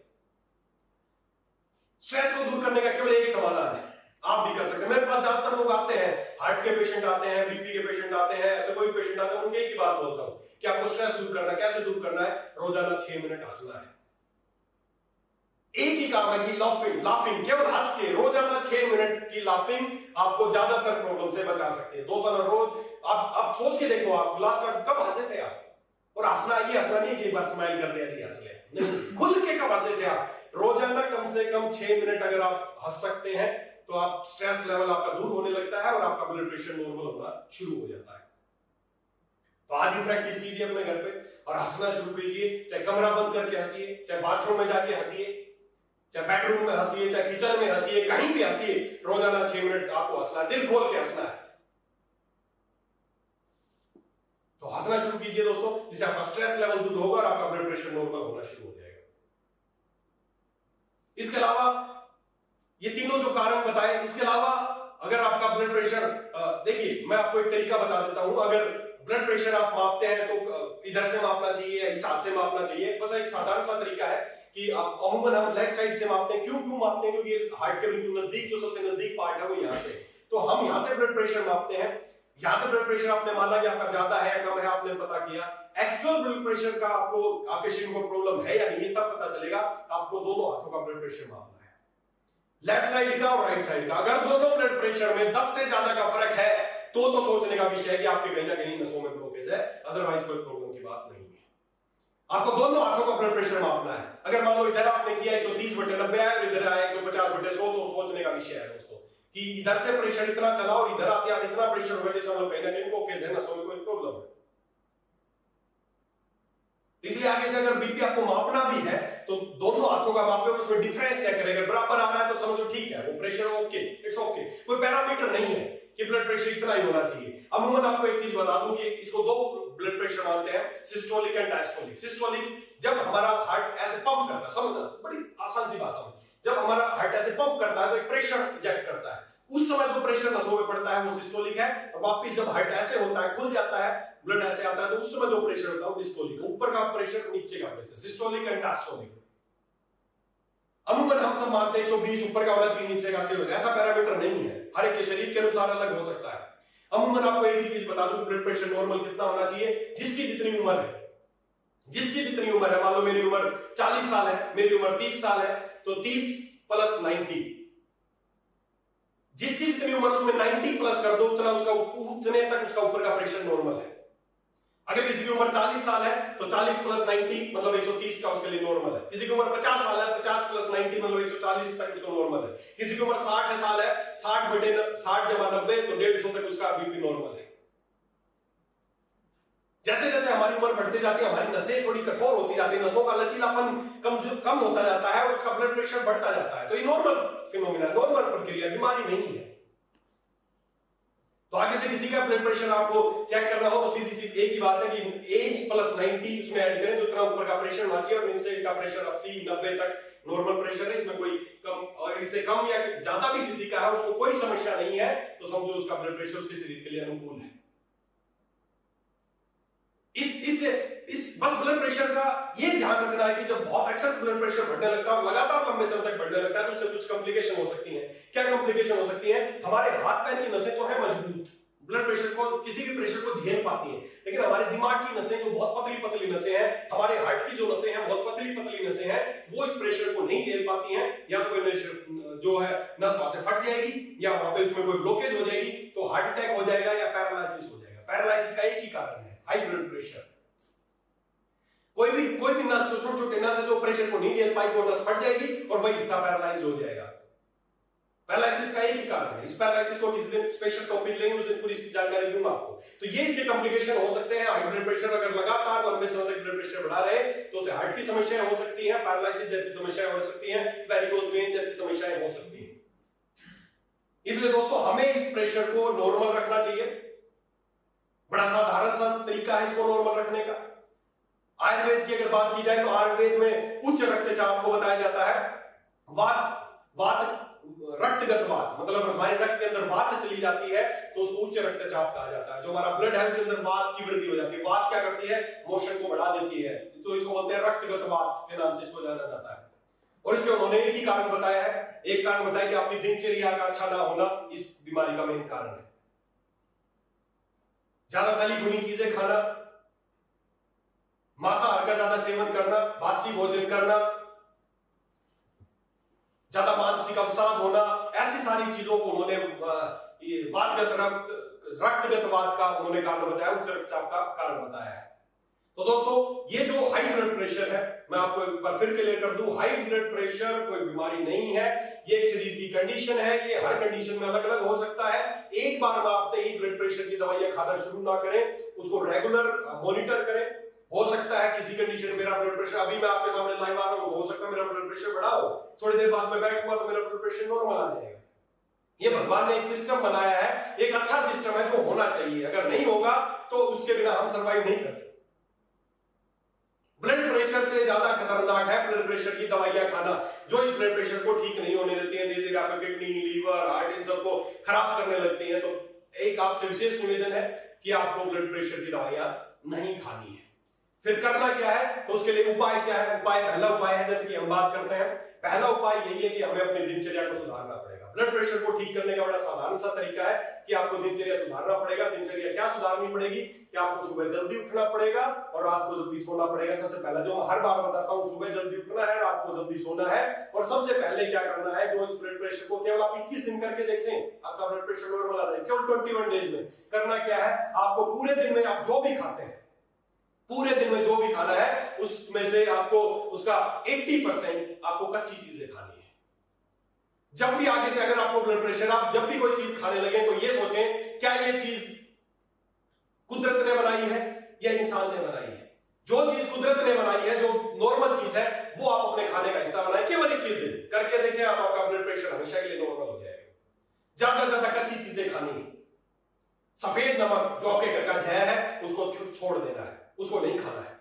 स्ट्रेस को दूर करने का केवल एक समाधान है, आप भी कर सकते हैं। मेरे पास ज्यादातर लोग आते हैं, हार्ट के पेशेंट आते हैं, बीपी के पेशेंट आते हैं, ऐसे कोई पेशेंट आते हैं, उनके एक ही बात बोलता हूं कि आपको स्ट्रेस दूर करना है। कैसे दूर करना है? रोजाना 6 मिनट हंसना है। एक ही काम है कि लाफिंग, केवल हंस के रोजाना 6 मिनट की लाफिंग आपको ज्यादातर प्रॉब्लम से बचा सकती है। दोस्तों रोज आप सोच के देखो, आप लास्ट टाइम कब हंसे थे आप? और हंसना ये हंसना नहीं कि एक बार स्माइल कर दिया जी हंस लिया, नहीं, खुल के कब हंसे थे आप? रोजाना कम से कम 6 मिनट अगर आप हंस सकते हैं तो आप स्ट्रेस लेवल आपका दूर होने लगता है और आपका ब्लड प्रेशर नॉर्मल होना शुरू हो जाता है। तो आज ही प्रैक्टिस कीजिए अपने घर पे और हंसना शुरू कीजिए। चाहे कमरा बंद करके हंसिए, चाहे बाथरूम में जाके हंसिए, चाहे बेडरूम में हंसिए, चाहे किचन में हंसिए, कहीं भी हंसिए। रोजाना 6 मिनट आपको हंसना है, दिल खोल के हंसना है। तो हंसना शुरू कीजिए दोस्तों, जिससे आपका स्ट्रेस लेवल दूर होगा और आपका ब्लड प्रेशर नॉर्मल होना शुरू हो जाएगा। इसके अलावा ये तीनों जो कारण बताए, इसके अलावा अगर आपका ब्लड प्रेशर, देखिए मैं आपको एक तरीका बता देता हूं। अगर ब्लड प्रेशर आप मापते हैं तो इधर से मापना चाहिए या इस हाथ से मापना चाहिए। बस एक साधारण सा तरीका है कि आप अमूमन हम लेफ्ट साइड से मापते हैं। क्यों मापते हैं? क्योंकि हार्ट के बिल्कुल नजदीक, जो सबसे नजदीक पार्ट है वो यहाँ से, तो हम यहाँ से ब्लड प्रेशर मापते हैं। यहाँ से ब्लड प्रेशर आपने माना कि आपका ज्यादा है या कम है, आपने पता किया। एक्चुअल ब्लड प्रेशर का आपको, आपके शरीर को प्रॉब्लम है या नहीं, तब पता चलेगा। आपको दोनों हाथों का ब्लड प्रेशर मापना है, लेफ्ट साइड का और राइट साइड का। अगर दोनों ब्लड प्रेशर में 10 से ज्यादा का फर्क है तो सोचने का विषय है कि आपके कहीं ना कहीं नसों में ब्लॉकेज है, अदरवाइज कोई प्रॉब्लम की बात नहीं है। आपको दोनों हाथों का ब्लड प्रेशर मापना है। अगर मान लो इधर आपने किया 130/90 है और इधर आया 150/100, तो सोचने का विषय है दोस्तों कि इधर से प्रेशर इतना चला और इधर आते आप इतना प्रेशर हो गया, जैसे हम लोग कहीं ना कहीं ब्लॉकेज है, नसों में कोई प्रॉब्लम है। इसलिए आगे से अगर बीपी आपको मापना भी है तो दोनों हाथों का मापे, उसमें डिफरेंस चेक करें। अगर बराबर आ रहा है तो समझो ठीक है, वो प्रेशर ओके, इट्स ओके। कोई पैरामीटर नहीं है कि ब्लड प्रेशर इतना ही होना चाहिए। अमूमन आपको एक चीज बता दूं कि इसको दो ब्लड प्रेशर मानते हैं, सिस्टोलिक एंड डायस्टोलिक। सिस्टोलिक जब हमारा हार्ट ऐसे पंप करता है, समझना बड़ी आसान सी भाषा में, जब हमारा हार्ट ऐसे पंप करता है तो एक प्रेशर इंजेक्ट करता है, उस समय जो प्रेशर नसों में पड़ता है वो सिस्टोलिक है। और वापस जब हार्ट ऐसे होता है, खुल जाता है, ब्लड ऐसे आता है, तो उस समय जो प्रेशर होता है वो डिस्टोलिक है। ऊपर का प्रेशर, नीचे का प्रेशर, सिस्टोलिक एंड डायस्टोलिक। अमूमन हम सब मानते हैं 120 ऊपर का होना चाहिए, नीचे का 80। ऐसा पैरामीटर नहीं है, हर एक के शरीर के अनुसार अलग हो सकता है। अमूमन आपको एक ही चीज बता दूं, ब्लड प्रेशर नॉर्मल कितना होना चाहिए? जिसकी जितनी उम्र है, जिसकी जितनी उम्र है। मान लो मेरी उम्र 40 साल है, मेरी उम्र 30 साल है, तो 30 + 90, जिसकी जितनी उम्र उसमें 90 प्लस कर दो, उतना उसका, उतने तक उसका ऊपर का प्रेशर नॉर्मल है। अगर किसी की उम्र 40 साल है तो 40 प्लस 90 मतलब 130 का उसके लिए नॉर्मल है। किसी की उम्र 50 साल है, 50 प्लस 90 मतलब 140 तक उसको नॉर्मल है। किसी की उम्र 60 साल है, 60 बटे 60 जमा 90 तो 150 तक उसका बीपी नॉर्मल है। जैसे जैसे हमारी उम्र बढ़ती जाती है, हमारी नसें थोड़ी कठोर होती जाती है, नसों का लचीलापन कम होता जाता है और उसका ब्लड प्रेशर बढ़ता जाता है। तो ये नॉर्मल फिनोमिना, नॉर्मल प्रक्रिया, बीमारी नहीं है। तो आगे से किसी का ब्लड प्रेशर आपको चेक करना हो तो सीधी सीधी एक ही बात है कि एज प्लस 90 उसमें ऐड करें, जितना ऊपर का प्रेशर होना चाहिए और नीचे का प्रेशर 80 90 तक नॉर्मल प्रेशर है। इसमें कोई कम और इससे कम या ज्यादा भी किसी का है, उसको कोई समस्या नहीं है, तो समझो उसका ब्लड प्रेशर उसके शरीर के लिए अनुकूल है। इस बस ब्लड प्रेशर का ये ध्यान रखना है कि जब बहुत एक्सेस ब्लड प्रेशर बढ़ने लगता है और लगातार लंबे समय तक बढ़ने लगता है तो उससे कुछ कॉम्प्लिकेशन हो सकती है। क्या कॉम्प्लिकेशन हो सकती है? हमारे हाथ पैर की नसें तो है मजबूत, ब्लड प्रेशर को, किसी भी प्रेशर को झेल पाती हैं, लेकिन हमारे दिमाग की नसें जो बहुत पतली पतली नसें हैं, हमारे हार्ट की जो नसें हैं बहुत पतली पतली नसें हैं, वो इस प्रेशर को नहीं झेल पाती हैं। या कोई जो है नस वहां से फट जाएगी या वहां पे उसमें कोई ब्लॉकेज हो जाएगी तो हार्ट अटैक हो जाएगा या पैरालिसिस हो जाएगा। पैरालिसिस का एक ही कारण है, हाई ब्लड प्रेशर। कोई भी नस जो छोटे छोटे नस है जो प्रेशर को नहीं झेल पाएगी वो नस फट जाएगी और वही हिस्सा पैरालाइज हो जाएगा। पैरालिसिस का एक ही कारण है। इस पैरालिसिस को किसी दिन स्पेशल टॉपिक लेंगे, उस दिन पूरी इसकी जानकारी दूंगा आपको। तो ये इसके कॉम्प्लिकेशन हो सकते हैं। हाई ब्लड प्रेशर अगर लगातार लंबे समय तक ब्लड प्रेशर बढ़ा रहे तो उसे हार्ट की समस्याएं हो सकती हैं, पैरालिसिस जैसी समस्याएं हो सकती हैं, वेरिकोज वेन जैसी समस्याएं हो सकती हैं। इसलिए दोस्तों हमें इस प्रेशर को नॉर्मल रखना चाहिए। बड़ा साधारण सा तरीका है इसको नॉर्मल रखने का। आयुर्वेद की अगर बात की जाए तो आयुर्वेद में उच्च रक्तचाप को बताया जाता है। वात रक्तगत वात मतलब हमारे रक्त के अंदर वात चली जाती है तो उसको उच्च रक्तचाप कहा जाता है। जो हमारा ब्लड है उसके अंदर वात की वृद्धि हो जाती है। वात क्या करती है? मोशन को बढ़ा देती है, तो इसको बोलते हैं रक्तगत वात के नाम से इसको जाना जाता है। और इसके उन्होंने एक ही कारण बताया है, एक कारण बताया कि आपकी दिनचर्या का अच्छा ना होना इस बीमारी का मेन कारण है। ज्यादा तली भुनी चीजें खाना, मांसाहार का ज्यादा सेवन करना, बासी भोजन करना, ज्यादा मानसिक अवसाद होना, ऐसी सारी चीजों को उन्होंने रक्तगत वात का उन्होंने कारण बताया, उच्च रक्तचाप का कारण बताया है। तो दोस्तों ये जो हाई ब्लड प्रेशर है, मैं आपको एक बार फिर क्लियर कर दूं, हाई ब्लड प्रेशर कोई बीमारी नहीं है, ये एक शरीर की कंडीशन है। ये हर कंडीशन में अलग अलग हो सकता है। एक बार में आप ही ब्लड प्रेशर की दवाइयां खाना शुरू ना करें, उसको रेगुलर मॉनिटर करें। हो सकता है किसी कंडीशन में मेरा ब्लड प्रेशर, अभी मैं आपके सामने लाइव आ रहा हूं, हो सकता है मेरा ब्लड प्रेशर बढ़ा हो, थोड़ी देर बाद में बैठूंगा तो मेरा ब्लड प्रेशर नॉर्मल आ जाएगा। ये भगवान ने एक सिस्टम बनाया है, एक अच्छा सिस्टम है जो होना चाहिए। अगर नहीं होगा तो उसके बिना हम सर्वाइव नहीं करते। ब्लड प्रेशर से ज्यादा खतरनाक है ब्लड प्रेशर की दवाइयां खाना, जो इस ब्लड प्रेशर को ठीक नहीं होने देती हैं, धीरे धीरे आपका किडनी, लीवर, हार्ट इन सबको खराब करने लगती हैं। तो एक आपसे विशेष निवेदन है कि आपको ब्लड प्रेशर की दवाइयां नहीं खानी है। फिर करना क्या है? तो उसके लिए उपाय क्या है? पहला उपाय है, जैसे कि हम बात करते हैं, पहला उपाय यही है कि हमें अपनी दिनचर्या को सुधारना पड़ेगा। ब्लड प्रेशर को ठीक करने का बड़ा साधारण सा तरीका है कि आपको दिनचर्या सुधारना पड़ेगा। दिनचर्या क्या सुधारनी पड़ेगी कि आपको सुबह जल्दी उठना पड़ेगा और रात को जल्दी सोना पड़ेगा। सबसे पहला जो मैं हर बार बताता हूं, सुबह जल्दी उठना है, रात को जल्दी सोना है। और सबसे पहले क्या करना है, जो इस ब्लड प्रेशर को केवल आप 21 दिन करके देखें, आपका ब्लड प्रेशर नॉर्मल आ जाए, केवल 21 डेज में। करना क्या है, आपको पूरे दिन में आप जो भी खाते हैं, पूरे दिन में जो भी खाना है उसमें से आपको उसका 80% आपको कच्ची चीजें खानी है। जब भी आगे से अगर आपको ब्लड प्रेशर, आप जब भी कोई चीज खाने लगे तो ये सोचें, क्या ये चीज कुदरत ने बनाई है या इंसान ने बनाई है? जो चीज कुदरत ने बनाई है, जो नॉर्मल चीज है, वो आप अपने खाने का हिस्सा बनाएं। केवल 21 दिन करके देखें, आपका ब्लड प्रेशर हमेशा के लिए नॉर्मल हो जाएगा। ज्यादा से ज्यादा कच्ची चीजें खानी है। सफेद नमक जो आपके घर का जहर है उसको छोड़ देना है, उसको नहीं खाना है।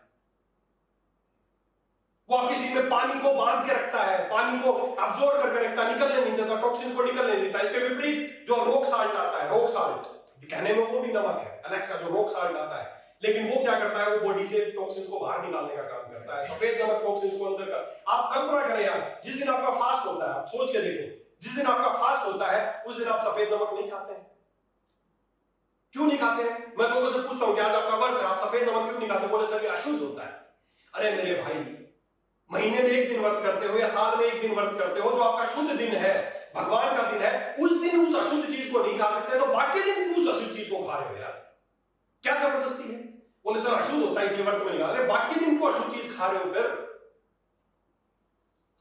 वो आपके शरीर में पानी को बांध के रखता है, पानी को अब्सॉर्ब करके रखता है, निकलने नहीं देता, टॉक्सिन्स को निकलने नहीं देता। इसके विपरीत जो रॉक साल्ट आता है, रॉक साल्ट कहने में वो भी नमक है, एलेक्स का जो रॉक साल्ट आता है, लेकिन वो क्या करता है, वो बॉडी से टॉक्सिन्स को बाहर निकालने का काम करता है। सफेद नमक टॉक्सिन्स को अंदर का। आप कल्पना करें यार, जिस दिन आपका फास्ट होता है, आप सोच के देखें, जिस दिन आपका फास्ट होता है उस दिन आप सफेद नमक नहीं खाते हैं। क्यों नहीं खाते हैं? मैं लोगों से पूछता हूं कि आज आपका वर्क है, आप सफेद नमक क्यों नहीं खाते? बोले सर ये अशुद्ध होता है। अरे मेरे भाई, महीने में एक दिन व्रत करते हो या साल में एक दिन व्रत करते हो, जो आपका शुद्ध दिन है, भगवान का दिन है, उस दिन उस अशुद्ध चीज को नहीं खा सकते, तो बाकी दिन क्यों उस अशुद्ध चीज को खा रहे हो यार? क्या जबरदस्ती है? बोले सर अशुद्ध होता है इसलिए व्रत में नहीं खा रहे, बाकी दिन क्यों अशुद्ध चीज खा रहे हो फिर?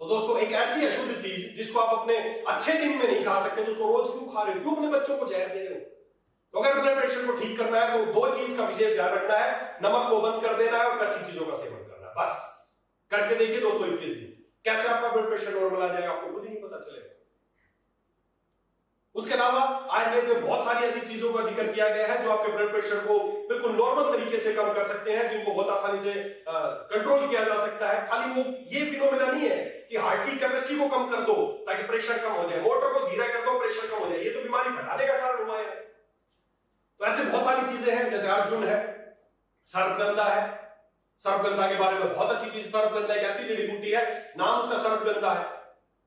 तो दोस्तों एक ऐसी अशुद्ध चीज जिसको आप अपने अच्छे दिन में नहीं खा सकते तो उसको रोज क्यों खा रहे हो? क्यों अपने बच्चों को जहर दे रहे हो? तो अगर ब्लड प्रेशर को ठीक करना है तो दो चीज का विशेष ध्यान रखना है, नमक को बंद कर देना है और कच्ची चीजों का सेवन करना है। बस करके देखिए दोस्तों 21 दिन, कैसे आपका ब्लड प्रेशर नॉर्मल आ जाएगा आपको खुद ही नहीं पता चलेगा। उसके अलावा आयुर्वेद में बहुत सारी ऐसी चीजों का जिक्र किया गया है जो आपके ब्लड प्रेशर को बिल्कुल नॉर्मल तरीके से कम कर सकते हैं, जिनको बहुत आसानी से कंट्रोल किया जा सकता है। खाली वो ये फिनोमेना नहीं है कि हार्ट की कैपेसिटी को कम कर दो ताकि प्रेशर कम हो जाए, मोटर को धीरा कर दो प्रेशर कम हो जाए, ये तो बीमारी बढ़ाने का कारण हुआ है। तो ऐसे बहुत सारी चीजें हैं, जैसे अर्जुन है, सर्पगंधा है, सर्पगंधा के बारे में बहुत अच्छी चीज, सर्पगंधा एक ऐसी जड़ी बूटी है, नाम उसका सर्पगंधा है।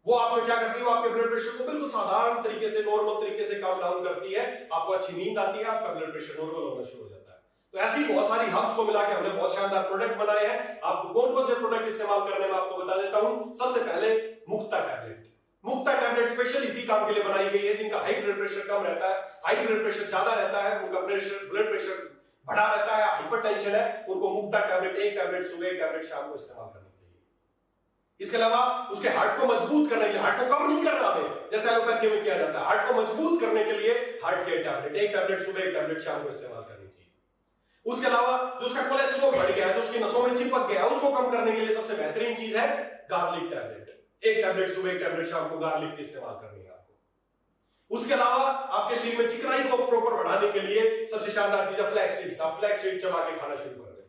वो आपको क्या करती है, वो आपके ब्लड प्रेशर को बिल्कुल साधारण तरीके से नॉर्मल तरीके से काम डाउन करती है, आपको अच्छी नींद आती है, आपका ब्लड प्रेशर नॉर्मल होना शुरू हो जाता है। तो ऐसी बहुत सारी हर्ब्स को मिला के हमने बहुत शानदार प्रोडक्ट बनाए हैं। आपको कौन कौन से प्रोडक्ट इस्तेमाल करने में आपको बता देता हूं। सबसे पहले मुक्ता टैबलेट। मुक्ता टैबलेट स्पेशल इसी काम के लिए बनाई गई है जिनका हाई ब्लड प्रेशर कम रहता है, हाई ब्लड प्रेशर ज्यादा रहता है, उनका ब्लड प्रेशर बढ़ा रहता है, हाइपरटेंशन है, उनको मुक्ता टैबलेट, एक टैबलेट सुबह एक टैबलेट शाम को इस्तेमाल करनी चाहिए। इसके अलावा उसके हार्ट को मजबूत करने के लिए, हार्ट को कम नहीं करना हमें जैसे एलोपैथी में किया जाता है, हार्ट को मजबूत करने के लिए हार्ट के टैबलेट, एक टैबलेट सुबह एक टैबलेट शाम को इस्तेमाल करनी चाहिए। उसके अलावा जो उसका कोलेस्ट्रॉल बढ़ गया है, जो उसकी नसों में चिपक गया है, उसको कम करने के लिए सबसे बेहतरीन चीज है गार्लिक टैबलेट, एक टैबलेट सुबह एक टैबलेट शाम को गार्लिक की इस्तेमाल करनी है आपको। उसके अलावा आपके शरीर में चिकनाई को प्रॉपर बढ़ाने के लिए सबसे शानदार चीज है फ्लैक्स सीड्स, आप फ्लैक्स सीड चबा के खाना शुरू कर दें।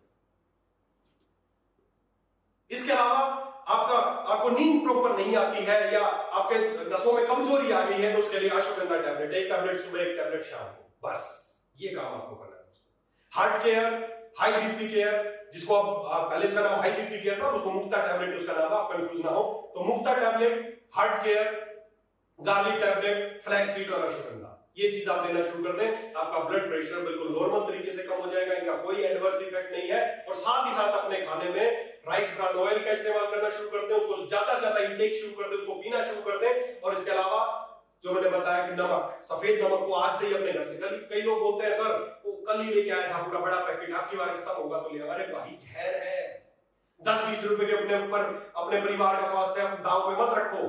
इसके अलावा आपको नींद प्रॉपर नहीं आती है या आपके नसों में कमजोरी आ गई है तो उसके लिए अश्वगंधा टैबलेट, एक टैबलेट सुबह एक टैबलेट शाम को, बस ये काम आपको करना है दोस्तों। Heart care, high BP care, जिसको आप पहले उसका नाम हाई बीपी केयर था, उसको मुक्ता टैबलेट उसका नाम है, आप कंफ्यूज ना हो। तो Mukta tablet, heart care, garlic tablet, flax seed और अश्वगंधा, ये चीज आप लेना शुरू कर दें, आपका ब्लड प्रेशर बिल्कुल नॉर्मल तरीके से कम हो जाएगा, इनका कोई एडवर्स इफेक्ट नहीं है। और साथ ही साथ अपने खाने में राइस ब्रान ऑयल का इस्तेमाल करना शुरू कर दें, उसको ज्यादा से ज्यादा इंटेक शुरू कर दें, उसको पीना शुरू कर दें। और इसके अलावा जो मैंने बताया कि नमक, सफेद नमक को आज से ही अपने घर से, कई लोग बोलते हैं सर वो कल ही लेके आया था पूरा बड़ा पैकेट, आपकी बार खत्म होगा तो ले। अरे भाई जहर है, 10-20 रुपए के अपने ऊपर अपने परिवार का स्वास्थ्य दांव पे मत रखो।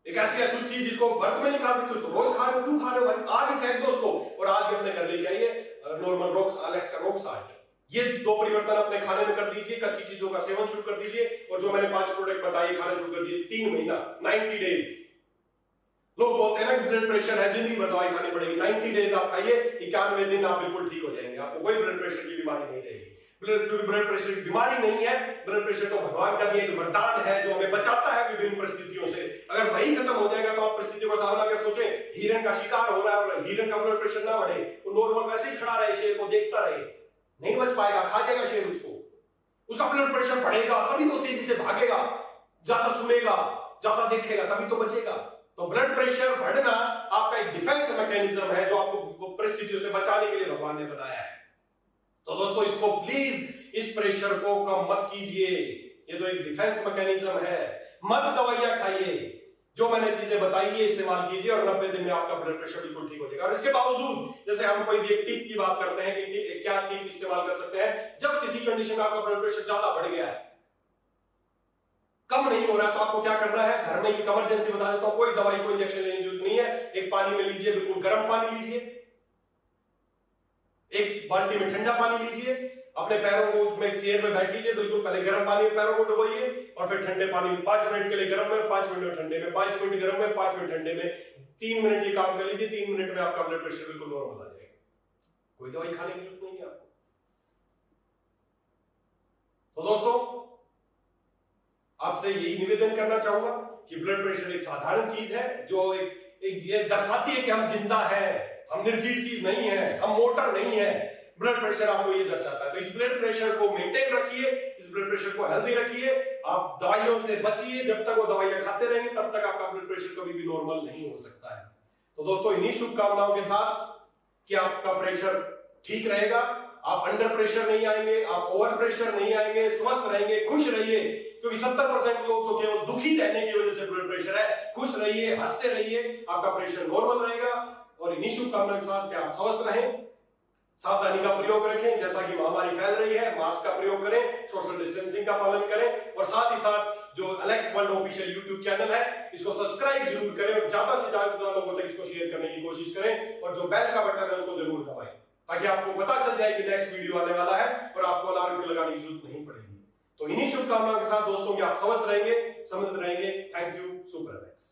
एक ऐसी अशुद्ध चीज जिसको व्रत में नहीं खा सकते उसको रोज खा रहे हो, क्यों खा रहे हो भाई? आज ही फेंक दो उसको और आज ही अपने घर लेके आइए नॉर्मल रॉक्स, एलेक्स का रॉक्स आर्ट, ये दो परिवर्तन अपने खाने में कर दीजिए, कच्ची चीजों का सेवन शुरू कर दीजिए और जो मैंने 5 प्रोडक्ट बताए खाना शुरू कर दीजिए। 3 महीना 90 डेज, लोग बोलते हैं ना ब्लड प्रेशर है जिंदगी भर दवाई खानी पड़ेगी, 90 डेज आप खाइए, 91वें दिन आप बिल्कुल ठीक हो जाएंगे, आपको कोई ब्लड प्रेशर की बीमारी नहीं रहेगी। ब्लड प्रेशर की बीमारी नहीं है, ब्लड प्रेशर तो भगवान का दिया एक वरदान है जो हमें बचाता है विभिन्न परिस्थितियों से। अगर वही खत्म हो जाएगा तो आप परिस्थितियों का सामना कर सोचे, हिरण का शिकार हो रहा है और हिरण का ब्लड प्रेशर ना बढ़े, वो नॉर्मल वैसे ही खड़ा रहे, शेर को देखता रहे, नहीं बच पाएगा, खा जाएगा शेर उसको, उसका ब्लड प्रेशर बढ़ेगा तभी तो तेजी से भागेगा, ज्यादा सुनेगा, ज्यादा देखेगा तभी तो बचेगा। तो ब्लड प्रेशर बढ़ना आपका एक डिफेंस मैकेनिज्म है जो आपको परिस्थितियों से बचाने के लिए भगवान ने बनाया है। तो दोस्तों इसको प्लीज इस प्रेशर को कम मत कीजिए, ये तो एक डिफेंस मैकेनिज्म है। मत दवाइयां खाइए, जो मैंने चीजें बताई है इस्तेमाल कीजिए और 90 दिन में आपका ब्लड प्रेशर बिल्कुल ठीक हो जाएगा। और इसके बावजूद जैसे हम कोई भी एक टिप की बात करते हैं कि क्या टिप इस्तेमाल कर सकते हैं, जब किसी कंडीशन में आपका ब्लड प्रेशर ज्यादा बढ़ गया है, कम नहीं हो रहा है, तो आपको क्या करना है, घर में एक इमरजेंसी बता देता हूं, कोई दवाई को इंजेक्शन लेने की जरूरत नहीं है। एक पानी में लीजिए, बिल्कुल गर्म पानी लीजिए, एक बाल्टी में ठंडा पानी लीजिए, अपने पैरों को उसमें चेयर में बैठिए, बिल्कुल पहले गर्म पानी में पैरों को डुबोइए और फिर ठंडे पानी में 5 मिनट के लिए गर्म में, 5 मिनट में ठंडे में, 5 मिनट गर्म में, 5 मिनट ठंडे में, 3 मिनट ये काम कर लीजिए। 3 मिनट में आपका ब्लड प्रेशर बिल्कुल नॉर्मल आ जाएगा, कोई दवाई खाने की जरूरत नहीं है आपको। तो दोस्तों आपसे यही निवेदन करना चाहूंगा कि ब्लड प्रेशर एक साधारण चीज है जो एक ये दर्शाती है कि हम जिंदा हैं, हम निर्जीव चीज नहीं है, हम मोटर नहीं है। ब्लड प्रेशर आपको ये दर्शाता है। तो इस ब्लड प्रेशर को मेंटेन रखिए, इस ब्लड प्रेशर को हेल्दी रखिए, आप दवाइयों से बचिए, जब तक वो दवाइयां खाते रहेंगे तब तक आपका ब्लड प्रेशर कभी भी नॉर्मल नहीं हो सकता है। तो दोस्तों इन्हीं शुभकामनाओं के साथ कि आपका प्रेशर ठीक रहेगा, आप अंडर प्रेशर नहीं आएंगे, आप ओवर प्रेशर नहीं आएंगे, स्वस्थ रहेंगे, खुश रहिए, क्योंकि 70% लोग तो केवल दुखी रहने की वजह से ब्लड प्रेशर है। खुश रहिए, हंसते रहिए, आपका प्रेशर नॉर्मल रहेगा। और इन्हीं शुभकामनाओं के साथ कि आप स्वस्थ रहें, सावधानी का प्रयोग रखें, जैसा कि महामारी फैल रही है, मास्क का प्रयोग करें, सोशल डिस्टेंसिंग का पालन करें और साथ ही साथ जो Alex world official YouTube channel है इसको सब्सक्राइब जरूर करें और ज्यादा से ज्यादा लोगों तक इसको शेयर करने की कोशिश करें और जो बेल का बटन है उसको जरूर दबाएं ताकि आपको पता चल जाए कि नेक्स्ट वीडियो आने वाला है और आपको अलार्म लगाने की जरूरत नहीं पड़ेगी। तो इन्हीं शुभकामनाओं के साथ दोस्तों कि आप समझ रहेंगे, समझ रहेंगे। Thank you, super Alex.